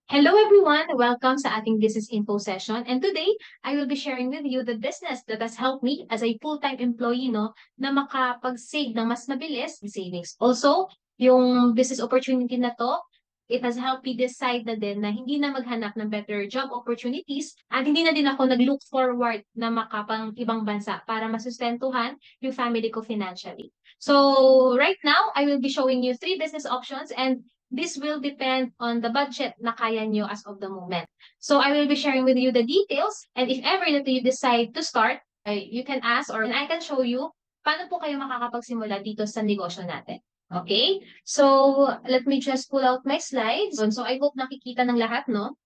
Hello everyone! Welcome sa ating business info session. And today, I will be sharing with you the business that has helped me as a full-time employee na makapag-save ng mas mabilis savings. Also, yung business opportunity na to, it has helped me decide na din na hindi na maghanap ng better job opportunities at hindi na din ako nag-look forward na makapang ibang bansa para masustentuhan yung family ko financially. So, right now, I will be showing you three business options and this will depend on the budget na kaya nyo as of the moment. So I will be sharing with you the details, and if ever that you decide to start, you can ask or I can show you paano po kayo makakapagsimula dito sa negosyo natin. Okay? So let me just pull out my slides. So I hope nakikita ng lahat, no?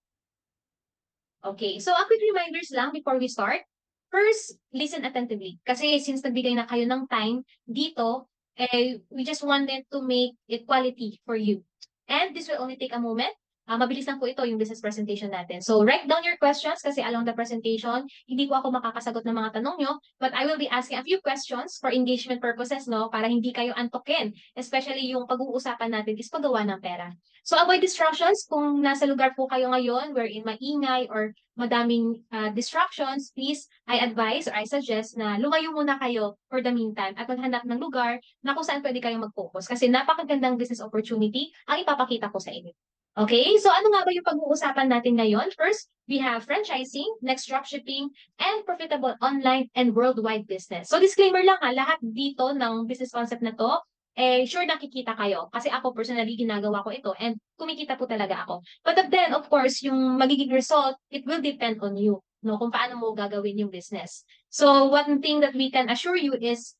Okay. So a quick reminders lang before we start. First, listen attentively. Kasi since nagbigay na kayo ng time dito, we just wanted to make it quality for you. And this will only take a moment. Mabilis lang po ito yung business presentation natin. So write down your questions kasi along the presentation, hindi po ako makakasagot ng mga tanong nyo, but I will be asking a few questions for engagement purposes, no, para hindi kayo antokin. Especially yung pag-uusapan natin is paggawa ng pera. So avoid distractions kung nasa lugar po kayo ngayon wherein maingay or madaming distractions, please, I advise or I suggest na lumayo muna kayo for the meantime at maghanap ng lugar na kung saan pwede kayong mag-focus kasi napakagandang business opportunity ang ipapakita ko sa inyo. Okay, so ano nga ba yung pag-uusapan natin ngayon? First, we have franchising, next dropshipping, and profitable online and worldwide business. So disclaimer lang lahat dito ng business concept na to, sure nakikita kayo. Kasi ako personally, ginagawa ko ito and kumikita po talaga ako. But then, of course, yung magiging result, it will depend on you, no? Kung paano mo gagawin yung business. So one thing that we can assure you is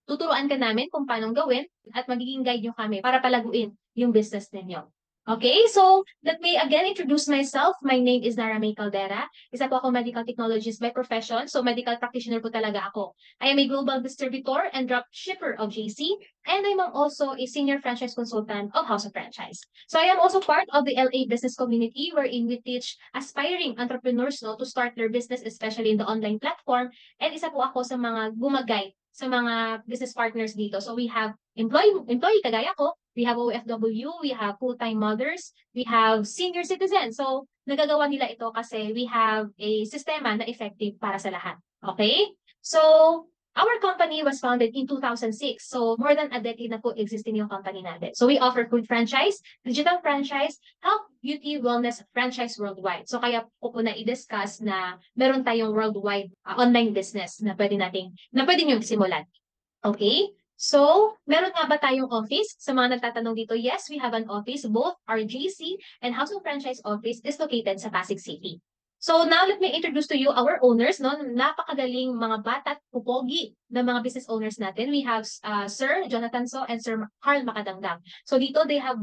tuturuan ka namin kung paano gawin at magiging guide nyo kami para palaguin yung business ninyo. Okay, so let me again introduce myself. My name is Nara May Caldera. Isa po ako medical technologist by profession, so medical practitioner po talaga ako. I am a global distributor and drop shipper of JC, and I'm also a senior franchise consultant of House of Franchise. So I am also part of the LA business community wherein we teach aspiring entrepreneurs to start their business, especially in the online platform. And isa po ako sa mga gumagay sa mga business partners dito. So we have employee kagaya ko, we have OFW, we have full-time mothers, we have senior citizens. So nagagawa nila ito kasi we have a sistema na effective para sa lahat. Okay? So our company was founded in 2006. So more than a decade na po existing yung company natin. So we offer food franchise, digital franchise, health, beauty, wellness franchise worldwide. So kaya po na i-discuss na meron tayong worldwide online business na pwede nyo simulan. Okay? So, meron nga ba tayong office? Sa mga nagtatanong dito, yes, we have an office. Both our GC and House of Franchise office is located sa Pasig City. So now let me introduce to you our owners, no? Napakagaling mga bata at pupogi na mga business owners natin. We have Sir Jonathan So and Sir Carl Makadangdang. So dito they have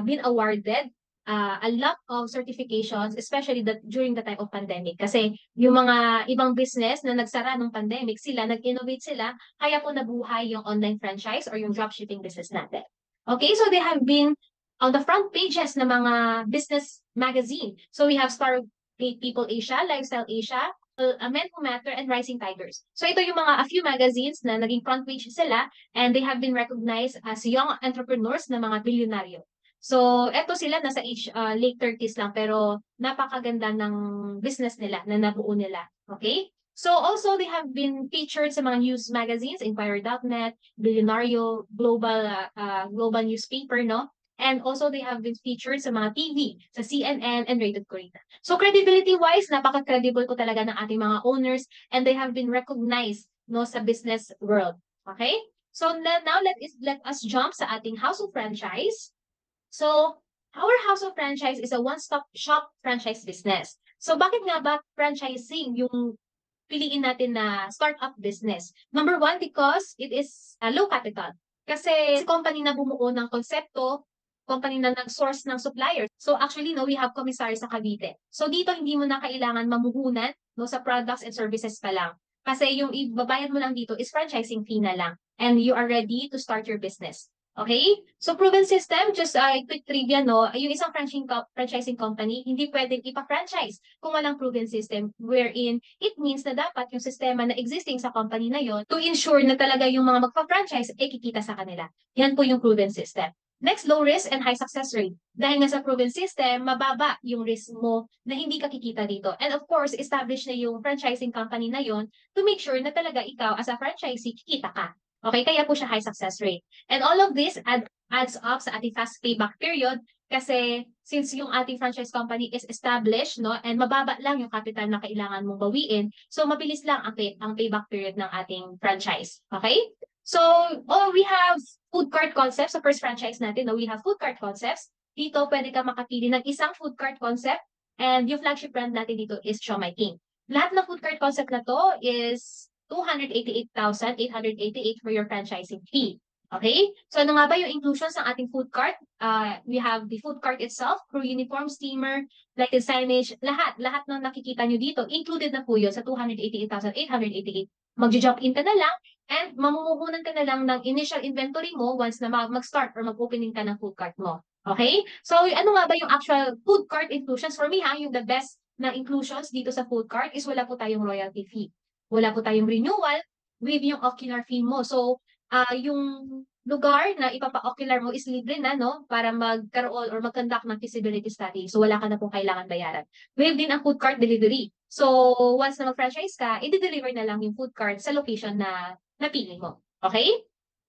been awarded a lot of certifications, especially during the time of pandemic. Kasi yung mga ibang business na nagsara nung pandemic, nag-innovate sila, kaya po nabuhay yung online franchise or yung dropshipping business natin. Okay, so they have been on the front pages ng mga business magazine. So we have Star People Asia, Lifestyle Asia, Men Who Matter, and Rising Tigers. So ito yung mga a few magazines na naging front page sila and they have been recognized as young entrepreneurs na mga bilyonaryo. So eto sila nasa age late 30s lang pero napakaganda ng business nila na nabuo nila. Okay? So also they have been featured sa mga news magazines, Inquirer.net, Billionario, Global Newspaper, no? And also they have been featured sa mga TV, sa CNN and Rated Corina. So credibility-wise, napaka-credible ko talaga ng ating mga owners and they have been recognized no sa business world. Okay? So now let us jump sa ating House of Franchise. So, our House of Franchise is a one-stop shop franchise business. So, bakit nga ba franchising yung piliin natin na startup business? Number one, because it is low capital. Kasi company na bumuo ng konsepto, company na nag-source ng suppliers. So, actually, we have commissary sa Cavite. So, dito hindi mo na kailangan mamuhunan sa products and services pa lang. Kasi yung ibabayad mo lang dito is franchising fee na lang. And you are ready to start your business. Okay? So, proven system, just quick trivia, yung isang franchising company, hindi pwedeng ipa-franchise kung walang proven system, wherein it means na dapat yung sistema na existing sa company na yon to ensure na talaga yung mga magpa-franchise, kikita sa kanila. Yan po yung proven system. Next, low risk and high success rate. Dahil nga sa proven system, mababa yung risk mo na hindi ka kikita dito. And of course, establish na yung franchising company na yon to make sure na talaga ikaw as a franchisee, kikita ka. Okay, kaya po siya high success rate. And all of this adds up sa ating fast payback period kasi since yung ating franchise company is established, no, and mababa lang yung capital na kailangan mong bawiin, so mabilis lang ang payback period ng ating franchise. Okay? So, we have food cart concepts. Sa first franchise natin, no, we have food cart concepts. Dito, pwede ka makapili ng isang food cart concept and yung flagship brand natin dito is Siomai King. Lahat ng food cart concept na to is 288,888 for your franchising fee. Okay? So, ano nga ba yung inclusions ng ating food cart? We have the food cart itself, crew uniform, steamer, lighted signage, lahat ng nakikita nyo dito, included na po yun sa 288,888. Mag-jump in ka na lang and mamumuhunan ka na lang ng initial inventory mo once na mag-start or mag-opening ka ng food cart mo. Okay? So, ano nga ba yung actual food cart inclusions? For me, yung the best na inclusions dito sa food cart is wala po tayong royalty fee. Wala po tayong renewal with yung ocular fee mo. So, yung lugar na ipapa-ocular mo is libre na, no? Para magkaroon or mag-conduct ng feasibility study. So, wala ka na pong kailangan bayaran. We have din ang food cart delivery. So, once na mag-franchise ka, i-deliver na lang yung food cart sa location na napili mo. Okay?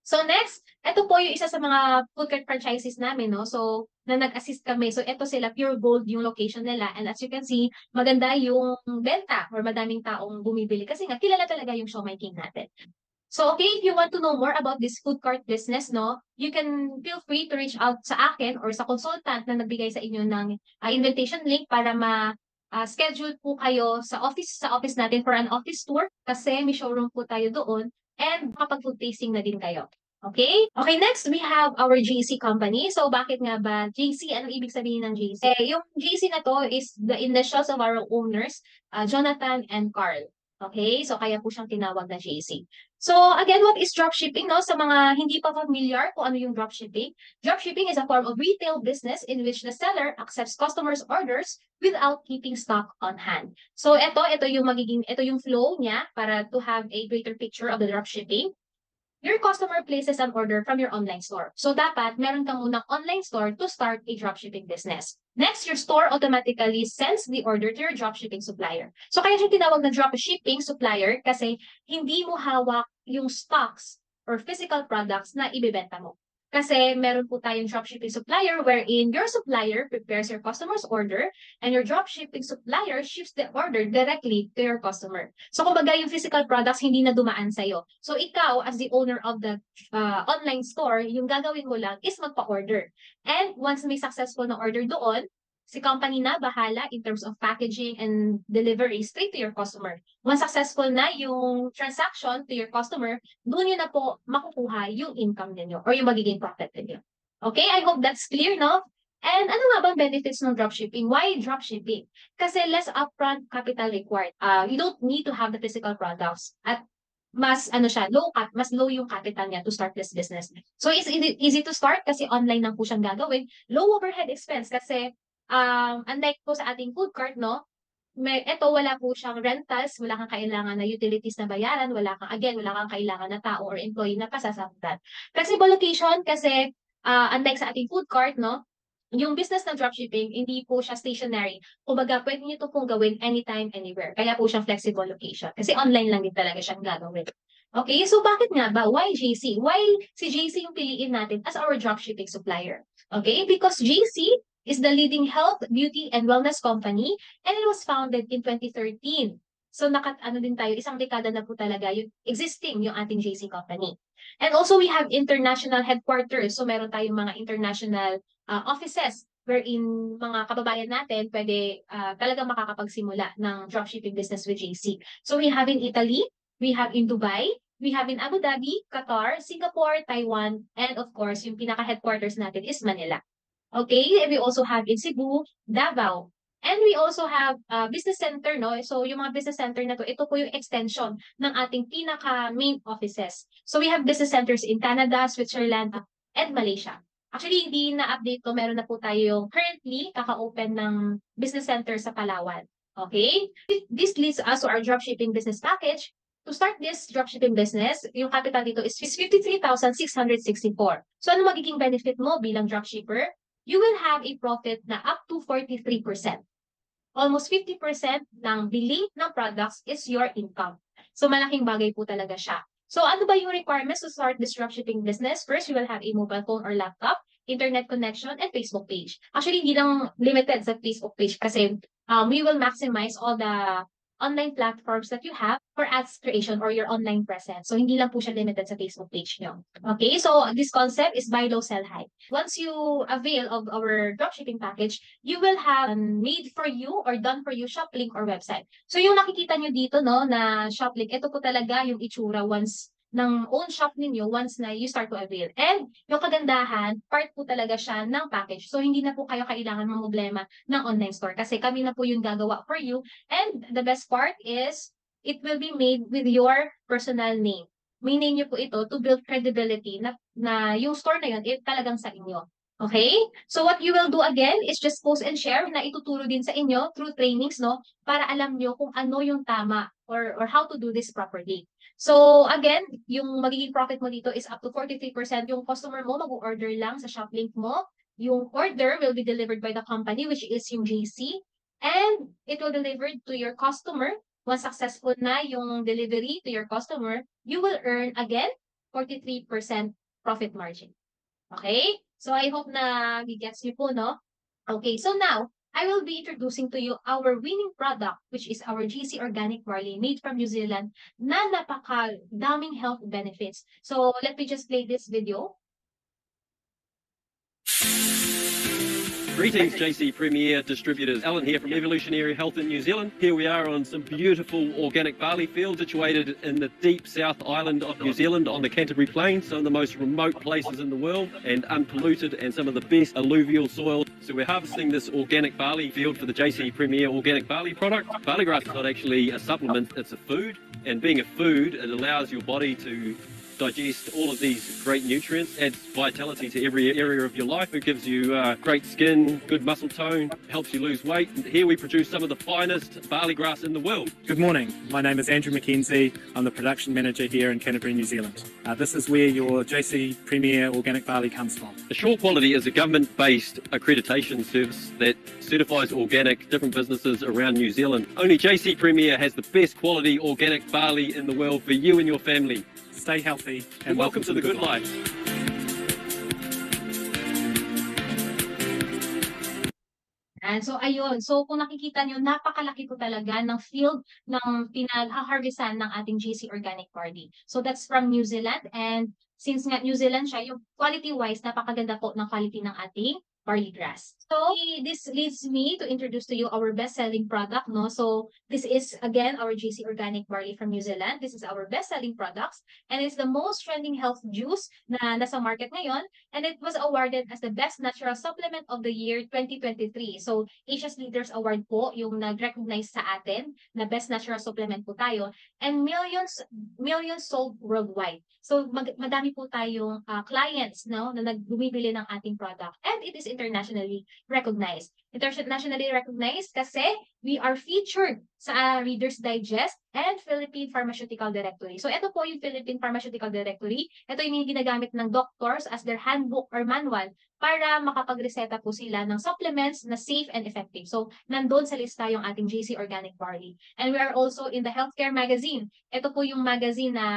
So, next, ito po yung isa sa mga food cart franchises namin, no? So, na nag-assist kami. So, ito sila, pure gold yung location nila. And as you can see, maganda yung benta or madaming taong bumibili kasi nga, kilala talaga yung Siomai King natin. So, okay, if you want to know more about this food cart business, no, you can feel free to reach out sa akin or sa consultant na nagbigay sa inyo ng invitation link para schedule po kayo sa office natin for an office tour kasi may showroom po tayo doon and makapag-food tasting na din kayo. Okay? Okay, next we have our JC company. So, bakit nga ba JC? Anong ibig sabihin ng JC? Yung JC na to is the initials of our owners, Jonathan and Carl. Okay? So, kaya po siyang tinawag na JC. So, again, what is dropshipping, no? Sa mga hindi pa familiar kung ano yung dropshipping, dropshipping is a form of retail business in which the seller accepts customers' orders without keeping stock on hand. So, ito yung flow niya para to have a greater picture of the dropshipping. Your customer places an order from your online store. So, dapat meron ka munang online store to start a dropshipping business. Next, your store automatically sends the order to your dropshipping supplier. So, kaya siya tinawag na dropshipping supplier kasi hindi mo hawak yung stocks or physical products na ibebenta mo. Kasi meron po tayong dropshipping supplier wherein your supplier prepares your customer's order and your dropshipping supplier ships the order directly to your customer. So, kumbaga yung physical products hindi na dumaan sa'yo. So, ikaw as the owner of the online store, yung gagawin mo lang is magpa-order. And once may successful na order doon, si company na bahala in terms of packaging and delivery straight to your customer. Once successful na yung transaction to your customer, doon yun na po makukuha yung income ninyo or yung magiging profit ninyo. Okay, I hope that's clear, no? And ano nga bang benefits ng dropshipping? Why dropshipping? Kasi less upfront capital required. You don't need to have the physical products at mas mas low yung capital niya to start this business. So it's easy to start kasi online lang po siyang gagawin. Low overhead expense kasi unlike po sa ating food cart, no, wala po siyang rentals, wala kang kailangan na utilities na bayaran, wala kang kailangan na tao or employee na pasasakutan. Flexible location kasi unlike sa ating food cart, no, yung business ng dropshipping, hindi po siya stationary. Kumbaga, pwede niyo ito pong gawin anytime, anywhere. Kaya po siyang flexible location. Kasi online lang din talaga siyang gagawin. Okay, so bakit nga ba? Why JC? Why si JC yung piliin natin as our dropshipping supplier? Okay, because JC is the leading health, beauty, and wellness company and it was founded in 2013. So din tayo, isang dekada na po talaga yung existing yung ating JC company. And also we have international headquarters. So meron tayong mga international offices wherein mga kababayan natin pwede talagang makakapagsimula ng dropshipping business with JC. So we have in Italy, we have in Dubai, we have in Abu Dhabi, Qatar, Singapore, Taiwan, and of course, yung pinaka-headquarters natin is Manila. Okay, and we also have in Cebu, Davao. And we also have business center, no? So yung mga business center na to, ito po yung extension ng ating pinaka-main offices. So we have business centers in Canada, Switzerland, and Malaysia. Actually, hindi na-update to. Meron na po tayo currently kaka-open ng business center sa Palawan. Okay? This leads us to our dropshipping business package. To start this dropshipping business, yung capital dito is 53,664. So ano magiging benefit mo bilang dropshipper? You will have a profit na up to 43%. Almost 50% ng bili ng products is your income. So malaking bagay po talaga siya. So ano ba yung requirements to start this dropshipping business? First, you will have a mobile phone or laptop, internet connection, and Facebook page. Actually, hindi lang limited sa Facebook page kasi we will maximize all the online platforms that you have for ads creation or your online presence. So hindi lang po siya limited sa Facebook page nyo. Okay, so this concept is buy low, sell high. Once you avail of our dropshipping package, you will have made for you or done for you shop link or website. So yung nakikita nyo dito no na shop link, ito po talaga yung itsura once ng own shop ninyo once na you start to avail. And yung kagandahan, part po talaga siya ng package. So hindi na po kayo kailangan mamblema ng online store kasi kami na po yung gagawa for you. And the best part is it will be made with your personal name. May name nyo po ito to build credibility na yung store na yun, talagang sa inyo. Okay? So what you will do again is just post and share na ituturo din sa inyo through trainings, no? Para alam nyo kung ano yung tama or how to do this properly. So again, yung magiging profit mo dito is up to 43%. Yung customer mo mag-order lang sa shop link mo. Yung order will be delivered by the company, which is yung JC. And it will deliver to your customer. Once successful na yung delivery to your customer, you will earn again 43% profit margin. Okay? So I hope na gets niyo po, no? Okay, so now, I will be introducing to you our winning product, which is our GC Organic Barley made from New Zealand na napaka-daming health benefits. So let me just play this video. Greetings, JC Premier distributors. Alan here from Evolutionary Health in New Zealand. Here we are on some beautiful organic barley fields situated in the deep South Island of New Zealand on the Canterbury Plains, some of the most remote places in the world and unpolluted and some of the best alluvial soil. So we're harvesting this organic barley field for the JC Premier organic barley product. Barley grass is not actually a supplement, it's a food. And being a food, it allows your body to digest all of these great nutrients, adds vitality to every area of your life. It gives you great skin, good muscle tone, helps you lose weight. And here we produce some of the finest barley grass in the world. Good morning, my name is Andrew McKenzie. I'm the production manager here in Canterbury, New Zealand. This is where your JC Premier organic barley comes from. Assure Quality is a government-based accreditation service that certifies organic different businesses around New Zealand. Only JC Premier has the best quality organic barley in the world for you and your family. Stay healthy And welcome to the good life. And so ayun, so kung nakikita nyo, napakalaki po talaga ng field ng pinag-harvestan ng ating GC Organic Barley. So that's from New Zealand, and since nga New Zealand siya, yung quality-wise, napakaganda po ng quality ng ating barley grass. So this leads me to introduce to you our best-selling product, no? So this is again our GC Organic Barley from New Zealand. This is our best-selling products, and it's the most trending health juice na nasa market ngayon, and it was awarded as the best natural supplement of the year 2023. So Asia's Leaders Award po yung nag-recognize sa atin na best natural supplement po tayo, and millions sold worldwide. So madami po tayong clients, no, na nagbumibili ng ating product, and it is internationally recognized. Internationally recognized kasi we are featured sa Reader's Digest and Philippine Pharmaceutical Directory. So ito po yung Philippine Pharmaceutical Directory. Ito yung ginagamit ng doctors as their handbook or manual para makapagreseta po sila ng supplements na safe and effective. So nandun sa lista yung ating JC Organic Barley. And we are also in the Healthcare Magazine. Ito po yung magazine na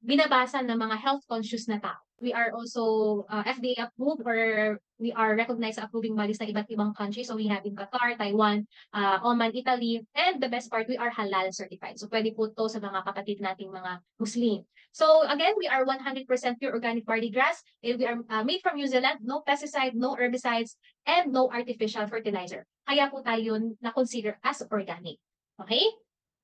binabasa ng mga health conscious na tao. We are also FDA approved, or we are recognized sa approving bodies ng iba't ibang countries. So we have in Qatar, Taiwan, Oman, Italy, and the best part, we are halal certified. So pwede po to sa mga kapatid nating mga Muslim. So again, we are 100% pure organic barley grass. We are made from New Zealand, no pesticide, no herbicides, and no artificial fertilizer. Kaya po tayo na-consider as organic. Okay?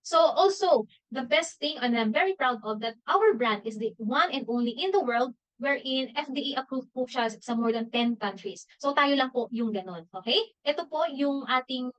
So also, the best thing, and I'm very proud of, that our brand is the one and only in the world wherein FDA approved po siya sa more than 10 countries. So tayo lang po yung ganun. Okay? Ito po yung ating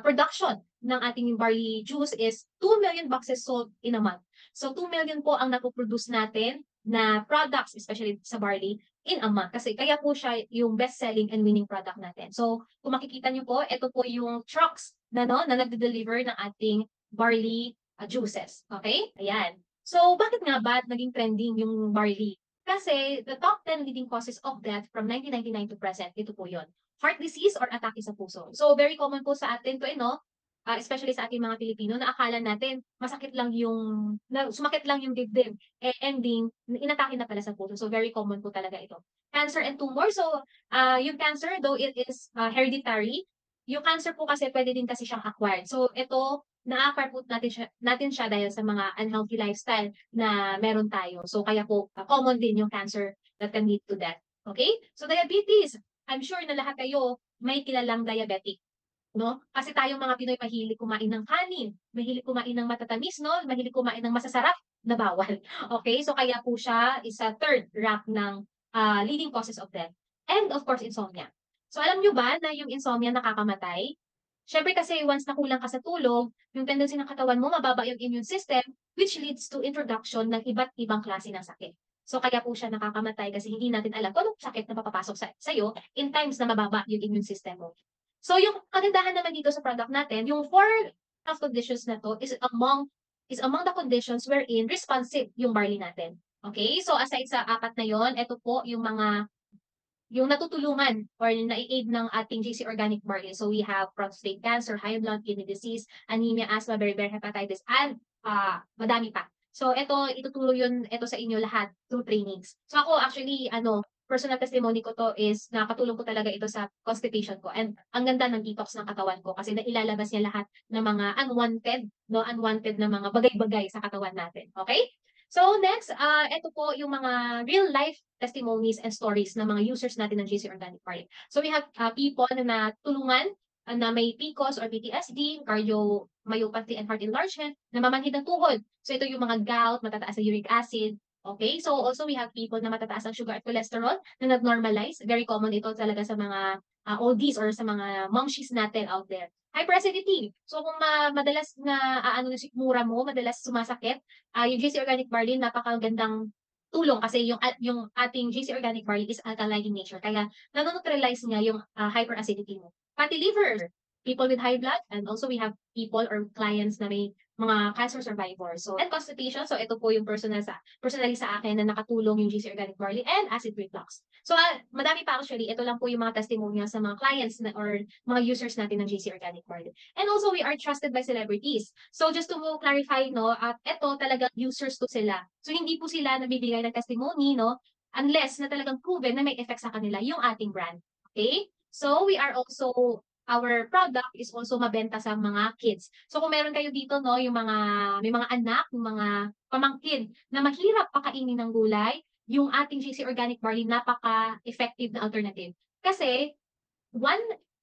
production ng ating barley juice is 2 million boxes sold in a month. So 2 million po ang napoproduce natin na products, especially sa barley, in a month. Kasi kaya po siya yung best-selling and winning product natin. So kung makikita nyo po, ito po yung trucks na nagde-deliver ng ating barley juices. Okay? Ayan. So, bakit nga ba naging trending yung barley? Kasi the top 10 leading causes of death from 1999 to present, ito po yun. Heart disease or atake sa puso. So, very common po sa atin to, especially sa ating mga Pilipino, na akala natin masakit lang yung, sumakit lang yung dibdib. Ending, inatake na pala sa puso. So, very common po talaga ito. Cancer and tumor. So, yung cancer, though it is hereditary, yung cancer po kasi pwede din kasi siyang acquired. So, ito, na-acquire po natin siya dahil sa mga unhealthy lifestyle na meron tayo. So, kaya po, common din yung cancer that can lead to death. Okay? So, diabetes. I'm sure na lahat kayo may kilalang diabetic. No? Kasi tayong mga Pinoy mahilig kumain ng kanin, mahilig kumain ng matatamis, no? Mahilig kumain ng masasarap na bawal. Okay? So, kaya po siya is a third rank ng leading causes of death. And of course, insomnia. So, alam nyo ba na yung insomnia nakakamatay? Siyempre kasi once nakulang ka sa tulog, yung tendency ng katawan mo, mababa yung immune system, which leads to introduction ng iba't ibang klase ng sakit. So kaya po siya nakakamatay kasi hindi natin alam kung anong sakit na papapasok sa'yo in times na mababa yung immune system mo. So yung kagandahan naman dito sa product natin, yung 4 health conditions na to is among the conditions wherein responsive yung barley natin. Okay? So aside sa 4 na yon, ito po yung natutulungan or nai-aid ng ating GC Organic Barley. So we have prostate cancer, high blood, kidney disease, anemia, asthma, beriberi hepatitis, and madami pa. So ituturo yun ito sa inyo lahat through trainings. So ako actually, personal testimony ko to is nakatulong ko talaga ito sa constipation ko. And ang ganda ng detox ng katawan ko kasi nailalabas niya lahat ng mga unwanted na mga bagay-bagay sa katawan natin. Okay? So next, ito po yung mga real life testimonies and stories ng mga users natin ng GC Organic Barley. So we have people na tulungan na may PCOS or PTSD, cardiomyopathy and heart enlargement, namamanhid ng tuhod. So ito yung mga gout, matataas na uric acid. Okay, so also we have people na matataas ang sugar at cholesterol na nag-normalize. Very common ito talaga sa mga oldies or sa mga momshies natin out there. Hyperacidity. So kung madalas na yung sikmura mo, madalas sumasakit, yung GC Organic Barley, napakagandang tulong kasi yung ating GC Organic Barley is alkaline in nature. Kaya nanoneutralize niya yung hyperacidity mo. Fatty liver, people with high blood, and also we have people or clients na may mga cancer survivors. So, and constipation, so ito po yung personally sa akin na nakatulong yung GC Organic Barley, and acid reflux. So, madami pa actually, ito lang po yung mga testimonials sa mga clients or mga users natin ng GC Organic Barley. And also, we are trusted by celebrities. So, just to clarify, ito talagang users to sila. So, hindi po sila nabibigay ng testimony, unless na talagang proven na may effect sa kanila yung ating brand. Okay? So, our product is also mabenta sa mga kids. So kung meron kayo dito, may mga anak, yung mga pamangkin na mahirap pakainin ng gulay, yung ating GC Organic Barley napaka-effective na alternative. Kasi 1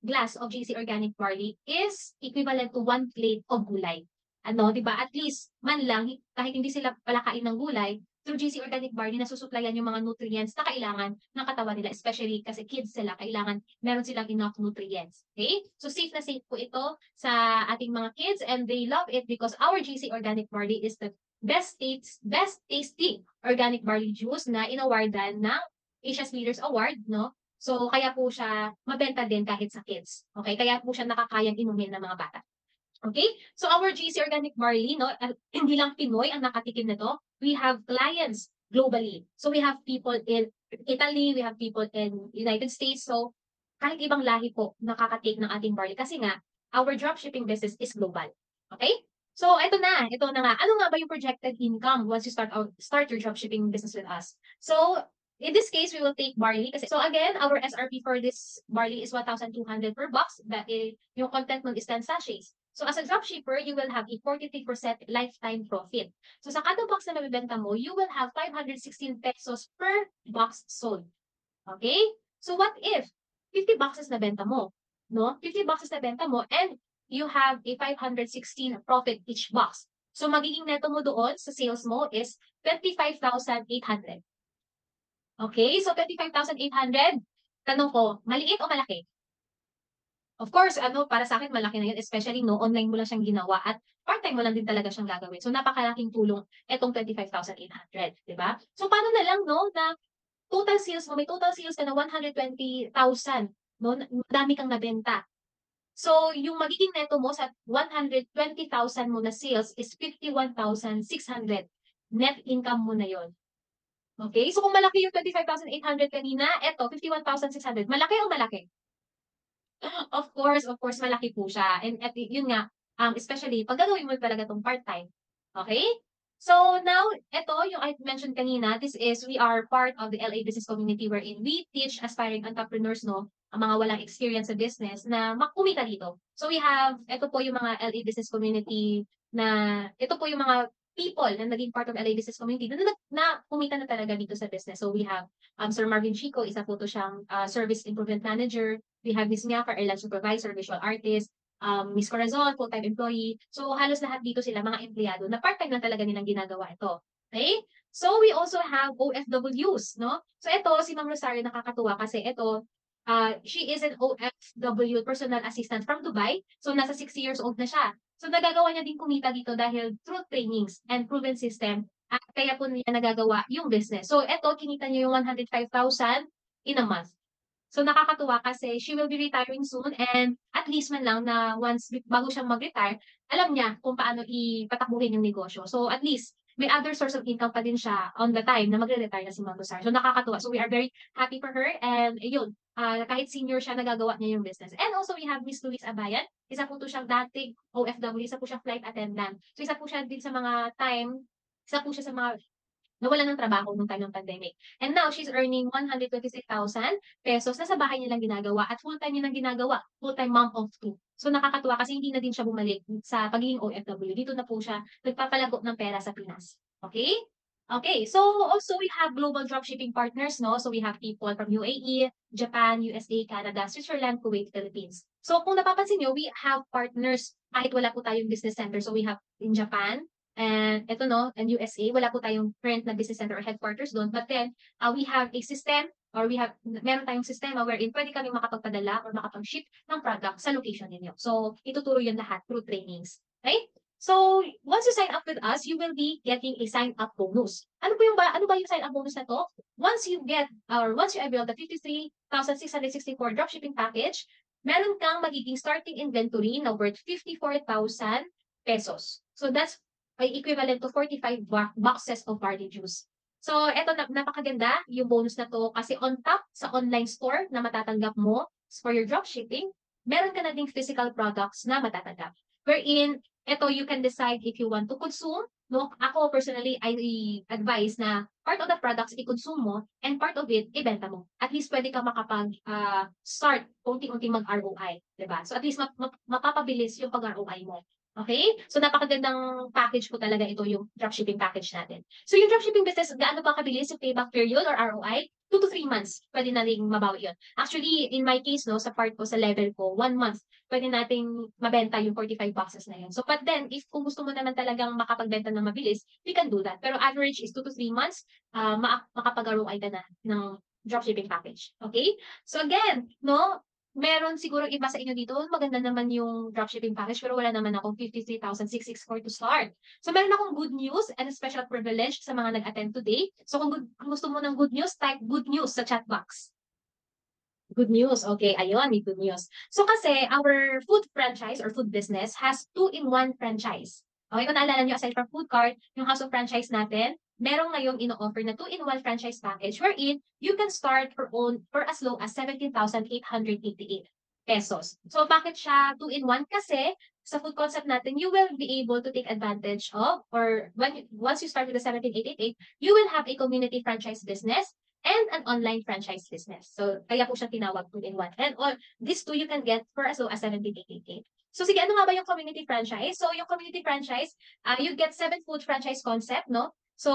glass of GC Organic Barley is equivalent to 1 plate of gulay. 'Di ba? At least man lang kahit hindi sila palakain ng gulay, through GC Organic Barley nasusuplayan yung mga nutrients na kailangan ng katawan nila, especially kasi kids sila, kailangan meron silang enough nutrients. Okay? So safe na safe po ito sa ating mga kids and they love it because our GC Organic Barley is the best tasting organic barley juice na inawardan ng Asia's Leaders Award, So kaya po siya mabenta din kahit sa kids. Okay? Kaya po siya nakakayang inumin ng mga bata. Okay? So our GC Organic Barley, hindi lang Pinoy ang nakatikim nito. We have clients globally. So we have people in Italy, we have people in United States. So kahit ibang lahi po nakakatake ng ating barley kasi nga our dropshipping business is global. Okay? So ito na nga. Ano nga ba yung projected income once you start your dropshipping business with us? So in this case, we will take barley. So again, our SRP for this barley is 1,200 per box. That is, yung content nun is 10 sachets. So as a dropshipper, you will have a 43% lifetime profit. So sa kada box na mabibenta mo, you will have 516 pesos per box sold. Okay? So what if 50 boxes na benta mo? 50 boxes na benta mo and you have a 516 profit each box. So magiging neto mo doon sa sales mo is 25,800. Okay? So 25,800. Tanong ko, maliit o malaki? Of course, para sa akin malaki na yun, especially online mo lang siyang ginawa at part-time mo lang din talaga siyang gagawin. So napakalaking tulong etong 25,800, 'di ba? So paano na lang na may total sales ka na 120,000, madami kang nabenta. So, yung magiging neto mo sa 120,000 mo na sales is 51,600. Net income mo na yon. Okay? So, kung malaki yung 25,800 kanina, eto, 51,600. Malaki o malaki? Of course, malaki po siya. And at yun nga, especially pag gagawin mo talaga tong part-time. Okay? So now, ito yung I mentioned kanina, this is, we are part of the LA business community wherein we teach aspiring entrepreneurs, no, ang mga walang experience sa business na makumita dito. So we have, ito po yung mga LA business community na, ito po yung mga people na naging part of LA business community na kumita na talaga dito sa business. So we have Sir Marvin Chico, isa po to siyang service improvement manager. We have Miss Miaka, airline supervisor, visual artist, Miss Corazon, full-time employee. So halos lahat dito sila mga empleyado na part-time na talaga nilang ginagawa ito. Okay? So we also have OFWs, no? So ito, si Ma'am Rosario nakakatuwa kasi ito, she is an OFW personal assistant from Dubai. So nasa 6 years old na siya. So nagagawa niya din kumita dito dahil through trainings and proven system at kaya po niya nagagawa yung business. So ito, kinita niya yung 105,000 in a month. So nakakatuwa kasi she will be retiring soon and at least man lang na once bago siyang mag-retire, alam niya kung paano ipatakbuhin yung negosyo. So at least may other source of income pa din siya on the time na magre-retire na si Ma'am Rosar. So nakakatuwa. So we are very happy for her and yun, kahit senior siya, nagagawa niya yung business. And also we have Miss Luis Abayan. Isa po to siyang dating OFW, isa po siyang flight attendant. So isa po siya din sa mga time, isa po siya sa mga nawalan ng trabaho nung time ng pandemic. And now, she's earning 126,000 pesos na sa bahay niya lang ginagawa at full-time niya lang ginagawa, full-time mom of two. So nakakatuwa kasi hindi na din siya bumalik sa pagiging OFW. Dito na po siya nagpapalago ng pera sa Pinas. Okay? Okay, so also we have global dropshipping partners, no? So we have people from UAE, Japan, USA, Canada, Switzerland, Kuwait, Philippines. So kung napapansin nyo, we have partners kahit wala po tayong business center. So we have in Japan, and ito no, and USA, wala po tayong current na business center or headquarters doon. But then, we have a system or meron tayong sistema wherein pwede kami makapagpadala or makapag-ship ng product sa location ninyo. So, ituturo yun lahat through trainings. Okay? So, once you sign up with us, you will be getting a sign-up bonus. Ano ba yung sign-up bonus na to? Once you avail the 53,664 dropshipping package, meron kang magiging starting inventory na worth 54,000 pesos. So, that's ay equivalent to 45 boxes of barley juice. So, eto napakaganda yung bonus na to kasi on top sa online store na matatanggap mo for your dropshipping, meron ka na ding physical products na matatanggap. Wherein, eto you can decide if you want to consume. No? Ako personally, I advise na part of the products i-consume mo and part of it, ibenta mo. At least pwede ka start unti-unti mag-ROI. Diba? So at least mapapabilis yung pag-ROI mo. Okay? So napakagandang package po talaga ito yung dropshipping package natin. So yung dropshipping business, gaano ba kabilis yung payback period or ROI? 2 to 3 months, pwede na rin mabawi yun. Actually, in my case, no, sa part ko, sa level ko, 1 month, pwede nating mabenta yung 45 boxes na yun. So, but then, if kung gusto mo naman talagang makapagbenta ng mabilis, we can do that. Pero average is 2 to 3 months, makapag-ROI ka na ng dropshipping package. Okay? So again, no, meron siguro iba sa inyo dito, maganda naman yung dropshipping package, pero wala naman akong 53,664 to start. So meron akong good news and a special privilege sa mga nag-attend today. So kung gusto mo ng good news, type good news sa chat box. Good news. Okay, ayun, may good news. So kasi our food franchise or food business has 2-in-1 franchise. Okay, kung naalala nyo, aside from food cart, yung house of franchise natin, merong ngayong ino-offer na 2-in-1 franchise package wherein you can start for as low as 17,888 pesos. So bakit siya 2-in-1? Kasi sa food concept natin, you will be able to take advantage of, or once you start with the 17,888, you will have a community franchise business and an online franchise business. So, kaya po siya tinawag 2-in-1. And all these two you can get for as low as 17,888. So, sige, ano nga ba yung community franchise? So, yung community franchise, you get 7 food franchise concept, no? So,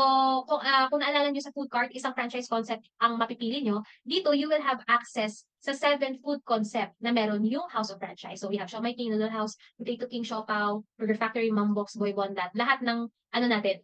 kung naalala nyo sa food cart, isang franchise concept ang mapipili nyo, dito you will have access sa 7 food concept na meron yung house of franchise. So, we have Siomai King, Noodle House, Potato King, Siopaw, Burger Factory, Mambox, Boy Bondat, lahat ng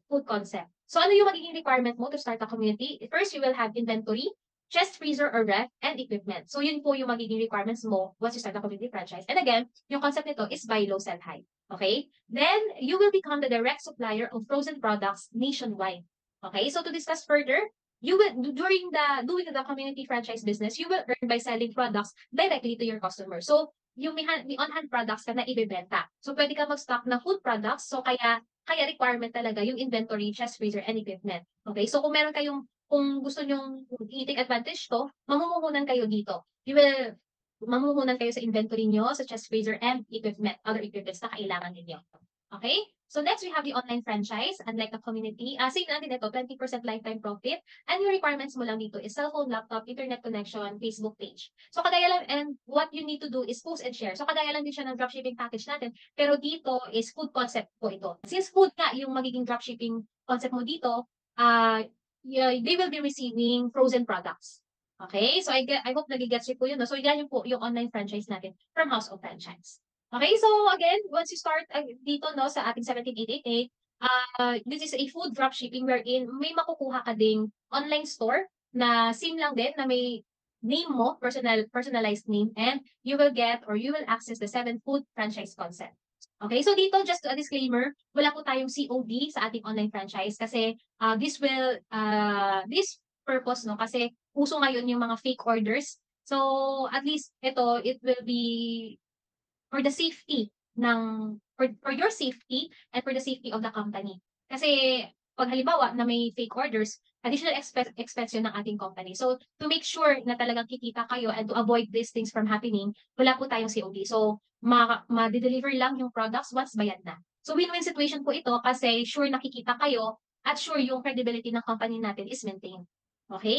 food concept. So, ano yung magiging requirement mo to start a community? First, you will have inventory, chest freezer or ref, and equipment. So, yun po yung magiging requirements mo once you start a community franchise. And again, yung concept nito is buy low, sell high. Okay? Then, you will become the direct supplier of frozen products nationwide. Okay? So, to discuss further, you will, doing the community franchise business, you will earn by selling products directly to your customer. So, may on-hand products ka na ibebenta. So, pwede ka mag-stock ng food products. So, kaya requirement talaga yung inventory, chest freezer, and equipment. Okay? So, kung gusto nyong i-take advantage to, mamumuhunan kayo dito. Mamumuhunan kayo sa inventory nyo, sa chest freezer, and other equipments na kailangan ninyo. Okay? So next, we have the online franchise. Unlike the community, same lang din ito, 20% lifetime profit. And yung requirements mo lang dito is cellphone, laptop, internet connection, Facebook page. So kagaya lang, and what you need to do is post and share. So kagaya lang din siya ng dropshipping package natin. Pero dito is food concept po ito. Since food nga yung magiging dropshipping concept mo dito, they will be receiving frozen products. Okay? So I hope nagigets niyo po yun. No? So yan yung po yung online franchise natin from House of Franchise. Okay, so again, once you start dito no sa ating 17888, this is a food dropshipping wherein may makukuha ka ding online store na same lang din na may name mo, personalized name, and you will access the 7 food franchise concept. Okay, so dito just a disclaimer, wala po tayong COD sa ating online franchise kasi this purpose no kasi uso ngayon yung mga fake orders. So at least it will be for the safety for your safety and for the safety of the company. Kasi pag halimbawa na may fake orders, additional expense yun ng ating company. So to make sure na talagang kikita kayo and to avoid these things from happening, wala po tayong COD. So ma-deliver lang yung products once bayad na. So win-win situation po ito kasi sure nakikita kayo at sure yung credibility ng company natin is maintained. Okay?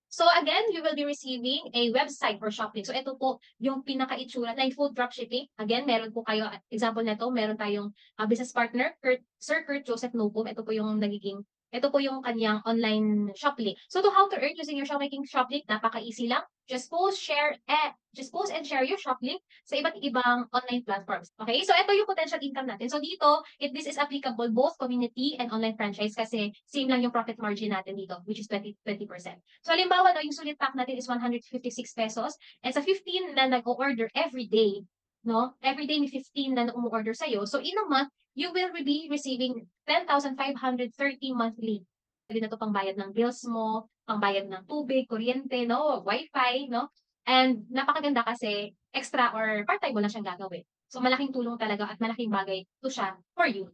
So again, you will be receiving a website for shopping. So ito po yung pinaka-itsura ng food dropshipping. Again, meron po kayo, example nito, meron tayong business partner, Sir Kurt Joseph Nopum. Ito po yung kanyang online shop link. So to how to earn using your shopmaking shop link, napaka-easy lang. Just post and share your shop link sa iba't ibang online platforms. Okay? So ito yung potential income natin. So dito, this is applicable both community and online franchise kasi same lang yung profit margin natin dito, which is 20%. So halimbawa, no, yung sulit pack natin is 156 pesos and sa 15 na nag-o-order every day, no? Every day may 15 na umu-order sa'yo. So in a month, you will be receiving 10,530 monthly. Pwede na to pangbayad ng bills mo, pangbayad ng tubig, kuryente, no, wifi, no? And napakaganda kasi extra or part-time mo lang siyang gagawin. So malaking tulong talaga at malaking bagay to siya for you.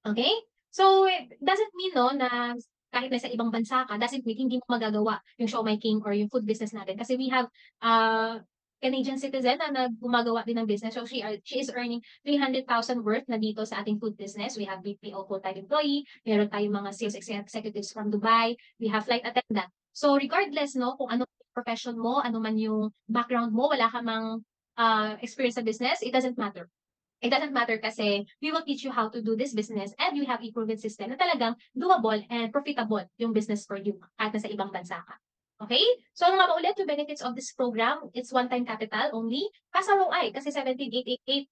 Okay? So it doesn't mean no na kahit nasa ibang bansa ka, doesn't mean hindi mo magagawa yung showmaking or yung food business natin. Kasi we have Canadian citizen na gumagawa din ng business. So she is earning 300,000 worth na dito sa ating food business. We have BPO full-time employee, meron tayong mga sales executives from Dubai, we have flight attendant. So regardless no kung ano profession mo, ano man yung background mo, wala ka mang experience sa business, it doesn't matter. It doesn't matter kasi we will teach you how to do this business and we have a proven system na talagang doable and profitable yung business for you kahit nasa ibang bansa ka. Okay? So ano nga ba ulit yung benefits of this program? It's one-time capital only. Fast ROI kasi 17,888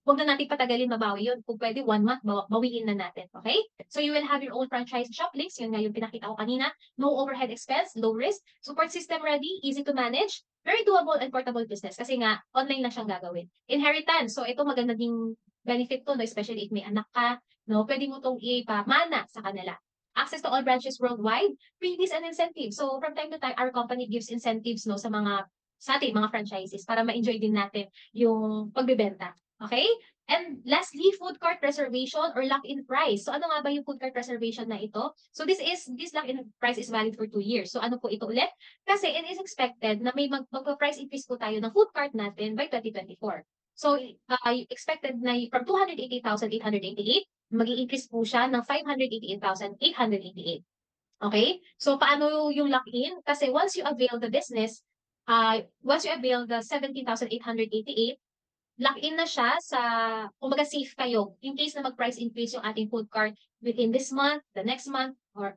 huwag na natin patagalin mabawi yun. Kung pwede, 1 month, bawiin na natin. Okay? So you will have your own franchise shop links. Yun nga yung pinakita ko kanina. No overhead expense, low risk. Support system ready, easy to manage. Very doable and portable business kasi nga online lang siyang gagawin. Inheritance. So ito maganda ding benefit to, no? Especially if may anak ka. No? Pwede mo itong ipamana sa kanila. Access to all branches worldwide, freebies and incentives. So from time to time, our company gives incentives no sa ating mga franchises para ma-enjoy din natin yung pagbebenta. Okay? And lastly, food cart reservation or lock-in price. So ano nga ba yung food cart reservation na ito? So this lock-in price is valid for 2 years. So ano po ito ulit? Kasi it is expected na may magpa-price increase po tayo ng food cart natin by 2024. So expected na from 288,888, mag-i-increase po siya ng 588,888. Okay? So paano yung lock-in? Kasi once you avail the 17,888, lock-in na siya sa, kumbaga safe kayo in case na mag-price increase yung ating food cart within this month, the next month, or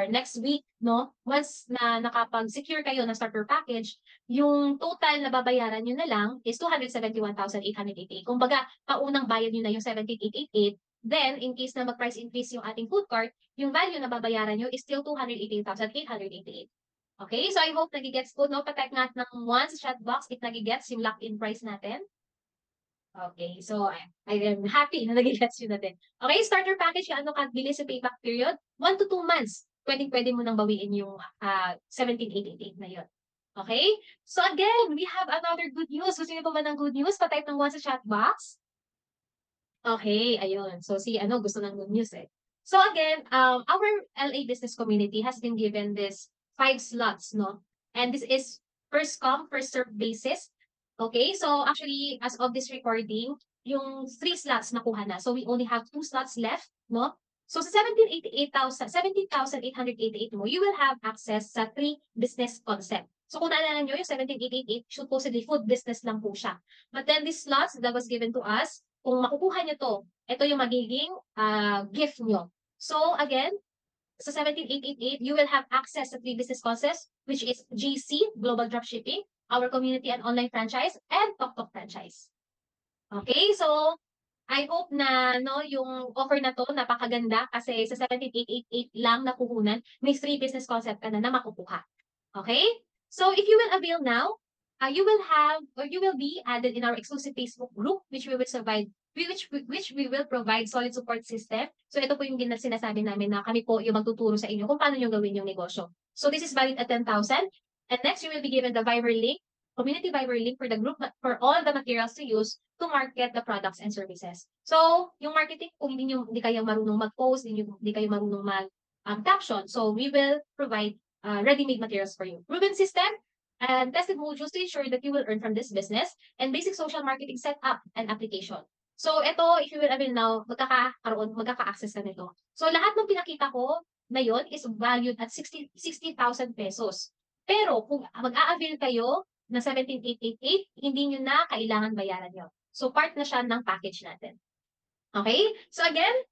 next week, no? Once na nakapag-secure kayo ng starter package, yung total na babayaran nyo na lang is 271,888. Kumbaga, paunang bayad nyo na yung 17,888, then in case na mag-price increase yung ating food cart, yung value na babayaran nyo is still 288,888. Okay, so I hope nagigets po, no? Patype nga ng once chat box if nagigets yung lock-in price natin. Okay, so I am happy na nagigets yun natin. Okay, starter package, ano ka, bilis sa payback period, 1 to 2 months. Pwede mo nang bawiin yung 17,888 na yun. Okay? So again, we have another good news. Gusto niyo pa ba ng good news? Pa-type ng 1 sa chat box. Okay, ayun. So si gusto ng good news eh. So again, our LA business community has been given this 5 slots, no? And this is first come, first served basis. Okay, so actually, as of this recording, yung 3 slots nakuha na. So we only have 2 slots left, no? So sa 17,888 mo, you will have access sa 3 business concept. So kung naalala nyo, yung 17,888, supposedly food business lang po siya. But then these slots that was given to us, kung makukuha nyo to, ito yung magiging gift nyo. So again, sa 17,888, you will have access sa 3 business concepts, which is GC, Global Dropshipping, our community and online franchise, and TokTok franchise. Okay, so I hope na yung offer na to napakaganda kasi sa 17,888 lang na puhunan, may 3 business concept ka na makukuha. Okay? So if you will avail now, you will have or you will be added in our exclusive Facebook group which we will provide solid support system. So ito po yung sinasabi namin na kami po yung magtuturo sa inyo kung paano nyo gawin yung negosyo. So this is valid at 10,000. And next, you will be given the Viber link, community Viber link for the group for all the materials to use to market the products and services. So, yung marketing, kung hindi kayo marunong mag-post, hindi kayo marunong mag-caption, so we will provide ready-made materials for you. Proven system and tested modules to ensure that you will earn from this business and basic social marketing setup and application. So, ito, if you will avail now, magkaka-access ka nito. So, lahat ng pinakita ko na yon is valued at 60,000 pesos. Pero kung mag-a-avail kayo na 17,888, hindi nyo na kailangan bayaran yun. So, part na siya ng package natin. Okay? So, again,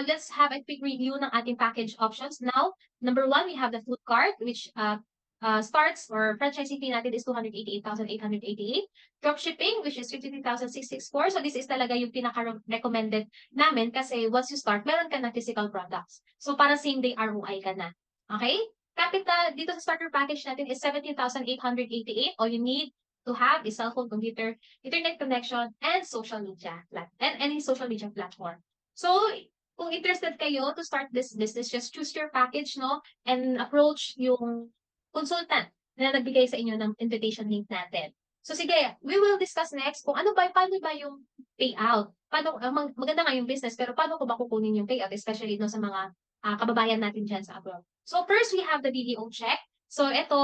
let's have a quick review ng ating package options. Now, number 1, we have the food cart, which starts or franchising fee natin is 288,888. Dropshipping, which is 53,664. So, this is talaga yung pinaka-recommended namin kasi once you start, meron ka na physical products. So, para same day ROI ka na. Okay? Capital dito sa starter package natin is 17,888. All you need to have is cellphone, computer, internet connection, and social media and any social media platform. So, kung interested kayo to start this business, just choose your package, no? And approach yung consultant na nagbigay sa inyo ng invitation link natin. So, sige, we will discuss next kung paano ba yung payout. Paano, maganda nga yung business, pero paano ko ba kukunin yung payout, especially no, sa mga kababayan natin dyan sa abroad. So first, we have the BDO check. So ito,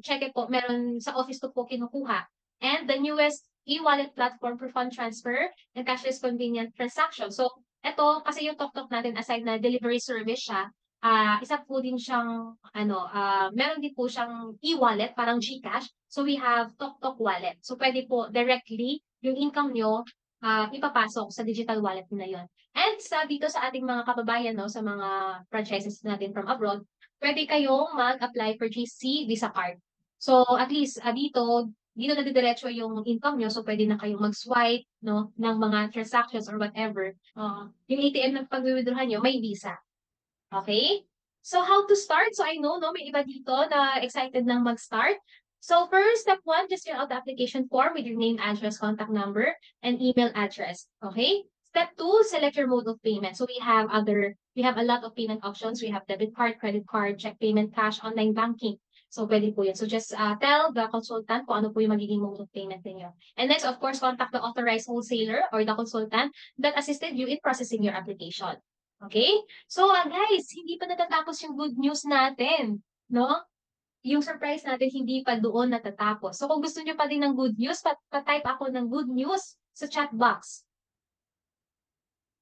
check po, meron sa office to po kinukuha. And the newest e-wallet platform for fund transfer and cashless convenient transaction. So ito, kasi yung TokTok natin, aside na delivery service siya, isa po din siyang, meron din po siyang e-wallet, parang GCash. So we have TokTok wallet. So pwede po directly yung income nyo ipapasok sa digital wallet na yon. And dito sa ating mga kababayan, no, sa mga franchises natin from abroad, pwede kayong mag-apply for GC Visa Card. So at least dito na didiretso yung income nyo, so pwede na kayong mag-swipe, no, ng mga transactions or whatever. Yung ATM na pag-withdraw nyo, may Visa. Okay? So how to start? So I know, no, may iba dito na excited nang mag-start. So first, step 1, just fill out the application form with your name, address, contact number, and email address. Okay? Step 2, select your mode of payment. So we have a lot of payment options. We have debit card, credit card, check payment, cash, online banking. So pwede po yun. So just tell the consultant kung ano po yung magiging mode of payment ninyo. And next, of course, contact the authorized wholesaler or the consultant that assisted you in processing your application. Okay? So guys, hindi pa natatapos yung good news natin. No? Yung surprise natin hindi pa doon natatapos. So kung gusto nyo pa din ng good news, pa-type ako ng good news sa chat box.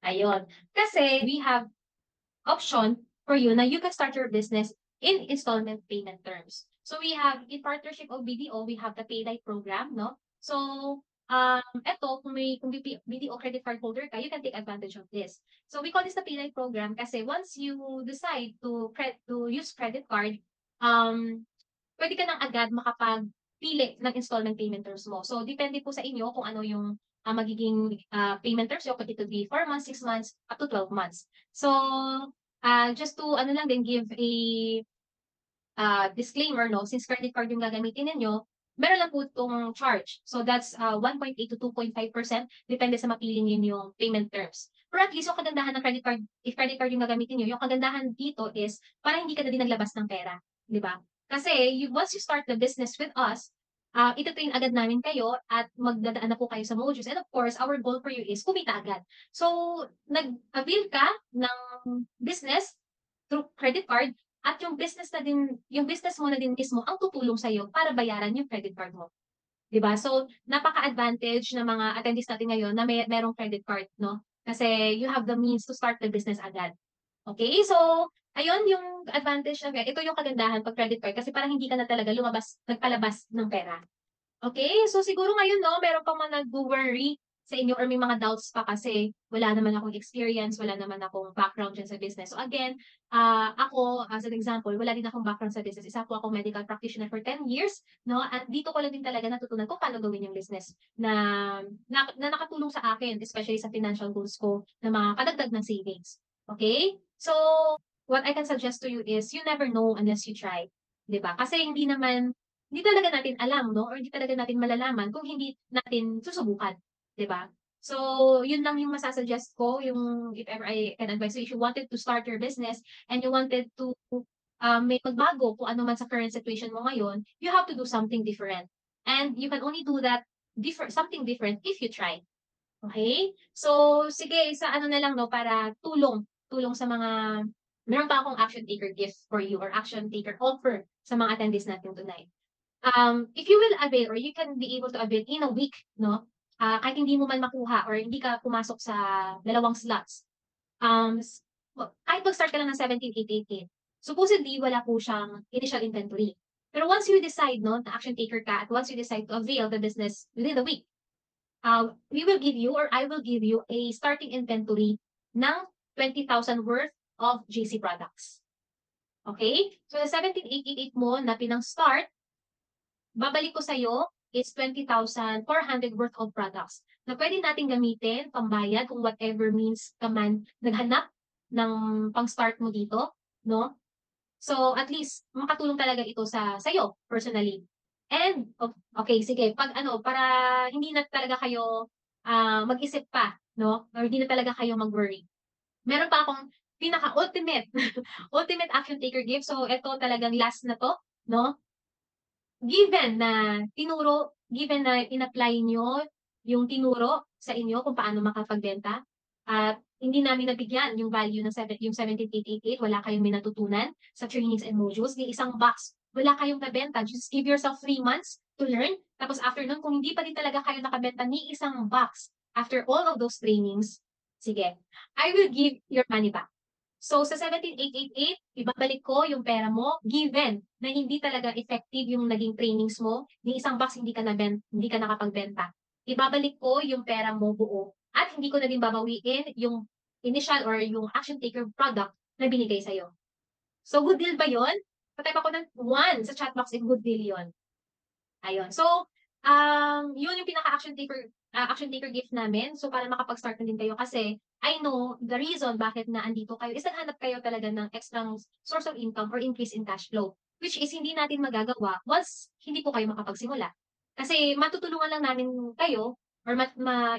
Ayun. Kasi we have option for you na you can start your business in installment payment terms. So we have, in partnership of BDO, we have the Paylight program, no? So, eto, kung BDO credit card holder ka, you can take advantage of this. So we call this the Paylight program kasi once you decide to use credit card, pwede ka nang agad makapagpili ng installment payment terms mo. So, depende po sa inyo kung ano yung magiging payment terms nyo. Kung it would be 4 months, 6 months, up to 12 months. So, just to give a disclaimer, no, since credit card yung gagamitin ninyo, meron lang po itong charge. So, that's 1.8 to 2.5%, depende sa mapili yung payment terms. Pero at least yung kagandahan ng credit card, if credit card yung gagamitin nyo, yung kagandahan dito is, parang hindi ka na din naglabas ng pera. Di ba? Kasi once you start the business with us, ita-train agad namin kayo at magdadaan na po kayo sa modules. And of course, our goal for you is kumita agad. So, nag-avail ka ng business through credit card at yung business mo na din mismo ang tutulong sa'yo para bayaran yung credit card mo. 'Di ba? So, napaka-advantage ng mga attendees natin ngayon na merong credit card, 'no? Kasi you have the means to start the business agad. Okay, so ayun yung advantage ito yung kagandahan 'pag credit card kasi parang hindi ka na talaga nagpalabas ng pera. Okay, so siguro ngayon 'no, meron pang mga nagwo-worry sa inyo or may mga doubts pa kasi wala naman akong experience, wala naman akong background diyan sa business. So again, ako as an example, wala din akong background sa business. Isa po akong medical practitioner for 10 years, 'no, at dito ko lang din talaga natutunan kung paano gawin yung business na nakatulong sa akin, especially sa financial goals ko na makakadagdag ng savings. Okay? So, what I can suggest to you is you never know unless you try, 'di ba? Kasi hindi talaga natin alam 'no, or hindi talaga natin malalaman kung hindi natin susubukan, 'di ba? So, yun lang yung masa-suggest ko, yung if ever I can advise you, if you wanted to start your business and you wanted to, may magbago kung ano man sa current situation mo ngayon, you have to do something different. And you can only do that something different if you try. Okay? So, sige sa ano na lang 'no, para tulong sa mga meron pa akong action taker gift for you or action taker offer sa mga attendees natin tonight. If you will avail or you can be able to avail in a week, no? Kahit hindi mo man makuha or hindi ka pumasok sa dalawang slots, kahit mag-start ka lang ng 17,888, supposedly wala po siyang initial inventory. Pero once you decide, no, na action taker ka at once you decide to avail the business within the week, we will give you or I will give you a starting inventory ng 20,000 worth of JC products. Okay? So, the 17,888 mo na pinang-start, babalik ko sa'yo is 20,400 worth of products na pwede nating gamitin, pambayad, kung whatever means ka man naghanap ng pang-start mo dito, no? So, at least makatulong talaga ito sa'yo personally. And, okay, sige, para hindi na talaga kayo mag-isip pa, no? Or hindi na talaga kayo mag-worry. Meron pa akong pinaka-ultimate, ultimate action taker gift. So, ito talagang last na to, no? Given na in-apply nyo yung tinuro sa inyo kung paano makapagbenta at hindi namin nabigyan yung value ng yung 17,888, wala kayong may natutunan sa trainings and modules, ni isang box, wala kayong nabenta. Just give yourself 3 months to learn. Tapos after nun, kung hindi pa din talaga kayo nakabenta ni isang box after all of those trainings, sige, I will give your money back. So, sa 17,888, ibabalik ko yung pera mo given na hindi talaga effective yung naging trainings mo, ni isang box hindi ka nakapagbenta. Ibabalik ko yung pera mo buo at hindi ko na din babawiin yung initial or yung action taker product na binigay sa'yo. So, good deal ba yun? Patype ako ng 1 sa chat box if good deal yun. Ayun. So, yun yung pinaka-action taker gift namin. So, para makapag-start na din kayo kasi I know the reason bakit na andito kayo is naghanap kayo talaga ng extra source of income or increase in cash flow, which is hindi natin magagawa once hindi po kayo makapagsimula. Kasi matutulungan lang namin kayo or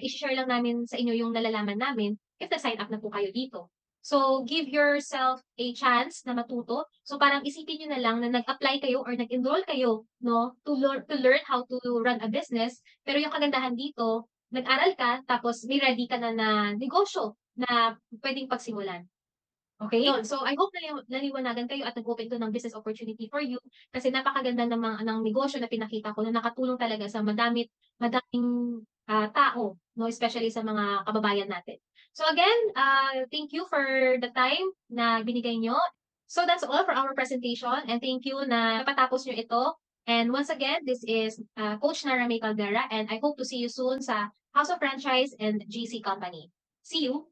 i-share lang namin sa inyo yung nalalaman namin if nag-sign up na po kayo dito. So, give yourself a chance na matuto. So, parang isipin nyo na lang na nag-apply kayo or nag-enroll kayo, no, to learn how to run a business. Pero yung kagandahan dito, nag-aral ka, tapos may ready ka na negosyo na pwedeng pagsimulan. Okay? Yun. So, I hope naliwanagan kayo at nag-open to ng business opportunity for you kasi napakaganda ng negosyo na pinakita ko na nakatulong talaga sa madaming tao, no, especially sa mga kababayan natin. So again, thank you for the time na binigay nyo. So that's all for our presentation and thank you na napatapos nyo ito. And once again, this is Coach Nara May Caldera and I hope to see you soon sa House of Franchise and GC Company. See you!